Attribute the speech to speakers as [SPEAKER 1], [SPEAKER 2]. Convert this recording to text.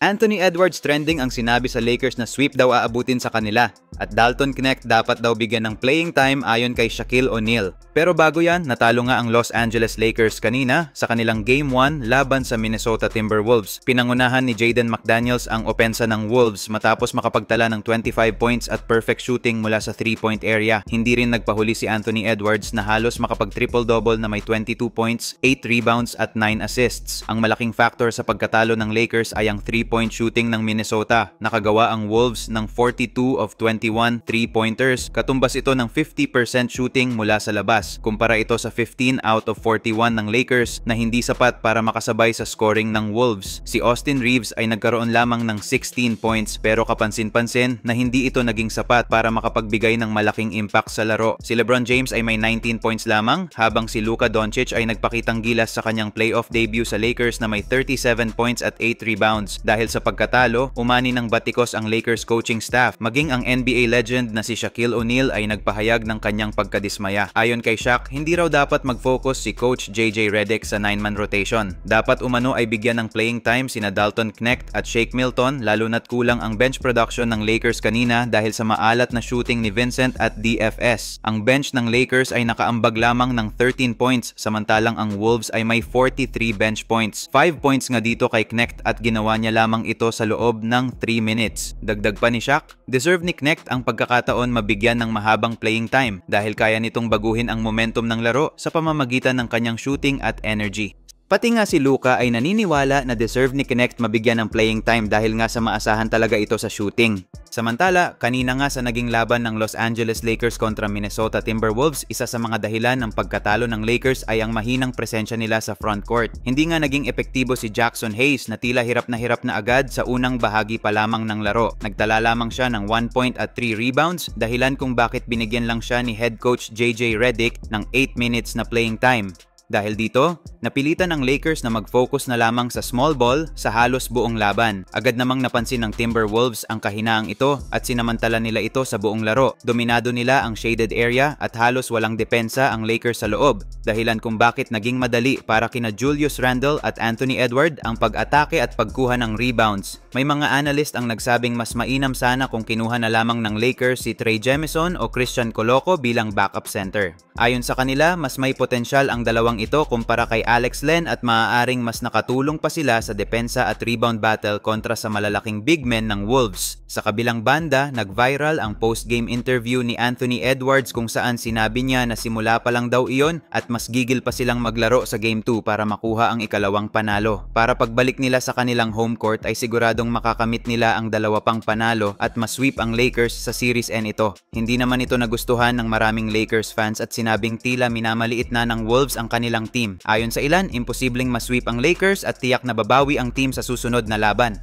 [SPEAKER 1] Anthony Edwards trending ang sinabi sa Lakers na sweep daw aabutin sa kanila at Dalton Knecht dapat daw bigyan ng playing time ayon kay Shaquille O'Neal. Pero bago yan, natalo nga ang Los Angeles Lakers kanina sa kanilang Game 1 laban sa Minnesota Timberwolves. Pinangunahan ni Jaden McDaniels ang opensa ng Wolves matapos makapagtala ng 25 points at perfect shooting mula sa 3-point area. Hindi rin nagpahuli si Anthony Edwards na halos makapag-triple-double na may 22 points, 8 rebounds at 9 assists. Ang malaking factor sa pagkatalo ng Lakers ay ang 3-point shooting ng Minnesota. Nakagawa ang Wolves ng 42 of 21 3-pointers. Katumbas ito ng 50% shooting mula sa labas. Kumpara ito sa 15 out of 41 ng Lakers na hindi sapat para makasabay sa scoring ng Wolves. Si Austin Reeves ay nagkaroon lamang ng 16 points pero kapansin-pansin na hindi ito naging sapat para makapagbigay ng malaking impact sa laro. Si LeBron James ay may 19 points lamang habang si Luka Doncic ay nagpakitang gilas sa kanyang playoff debut sa Lakers na may 37 points at 8 rebounds. Dahil sa pagkatalo, umani ng batikos ang Lakers coaching staff. Maging ang NBA legend na si Shaquille O'Neal ay nagpahayag ng kanyang pagkadismaya. Ayon kay Shaq, hindi raw dapat mag-focus si Coach JJ Redick sa 9-man rotation. Dapat umano ay bigyan ng playing time sina Dalton Knecht at Shake Milton lalo na't kulang ang bench production ng Lakers kanina dahil sa maalat na shooting ni Vincent at DFS. Ang bench ng Lakers ay nakaambag lamang ng 13 points samantalang ang Wolves ay may 43 bench points. 5 points nga dito kay Knecht at ginawa niya lamang ito sa loob ng 3 minutes. Dagdag pa ni Shaq, deserve ni Knecht ang pagkakataon mabigyan ng mahabang playing time dahil kaya nitong baguhin ang momentum ng laro sa pamamagitan ng kanyang shooting at energy. Pati nga si Luka ay naniniwala na deserve ni Knecht mabigyan ng playing time dahil nga sa maasahan talaga ito sa shooting. Samantala, kanina nga sa naging laban ng Los Angeles Lakers kontra Minnesota Timberwolves, isa sa mga dahilan ng pagkatalo ng Lakers ay ang mahinang presensya nila sa frontcourt. Hindi nga naging epektibo si Jackson Hayes na tila hirap na agad sa unang bahagi pa lamang ng laro. Nagtala lamang siya ng 1 point at 3 rebounds, dahilan kung bakit binigyan lang siya ni head coach JJ Redick ng 8 minutes na playing time. Dahil dito, napilitan ng Lakers na mag-focus na lamang sa small ball sa halos buong laban. Agad namang napansin ng Timberwolves ang kahinaang ito at sinamantala nila ito sa buong laro. Dominado nila ang shaded area at halos walang depensa ang Lakers sa loob. Dahilan kung bakit naging madali para kina Julius Randle at Anthony Edwards ang pag-atake at pagkuha ng rebounds. May mga analyst ang nagsabing mas mainam sana kung kinuha na lamang ng Lakers si Trey Jemison o Christian Coloco bilang backup center. Ayon sa kanila, mas may potensyal ang dalawang ito kumpara kay Alex Len at maaaring mas nakatulong pa sila sa depensa at rebound battle kontra sa malalaking big men ng Wolves. Sa kabilang banda, nag-viral ang post-game interview ni Anthony Edwards kung saan sinabi niya na simula pa lang daw iyon at mas gigil pa silang maglaro sa Game 2 para makuha ang ikalawang panalo. Para pagbalik nila sa kanilang home court ay siguradong makakamit nila ang dalawa pang panalo at masweep ang Lakers sa Series N ito. Hindi naman ito nagustuhan ng maraming Lakers fans at sinabing tila minamaliit na ng Wolves ang kanilang team. Ayon sa ilan, imposibleng masweep ang Lakers at tiyak na babawi ang team sa susunod na laban.